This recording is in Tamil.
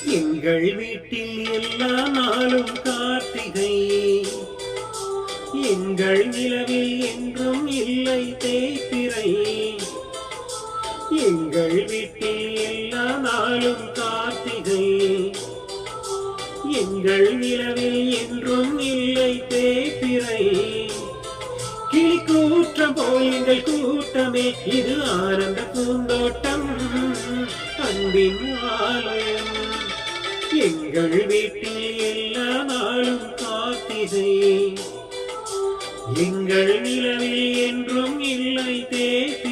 எங்கள் வீட்டில் எல்லா நாளும் கார்த்திகை. எங்கள் நிலவில் என்றும் இல்லை தேய்பிறை. எங்கள் வீட்டில் எல்லா நாளும் கார்த்திகை. எங்கள் நிலவில் என்றும் இல்லை தேய்பிறை. கிளி கூட்டம் போல் எங்கள் கூட்டமே, இது ஆனந்த பூந்தோட்டம், அன்பின் ஆலயம். எங்கள் வீட்டில் எல்லா நாளும் கார்த்திகை. எங்கள் நிலவில் என்றும் இல்லை தேய்பிறை.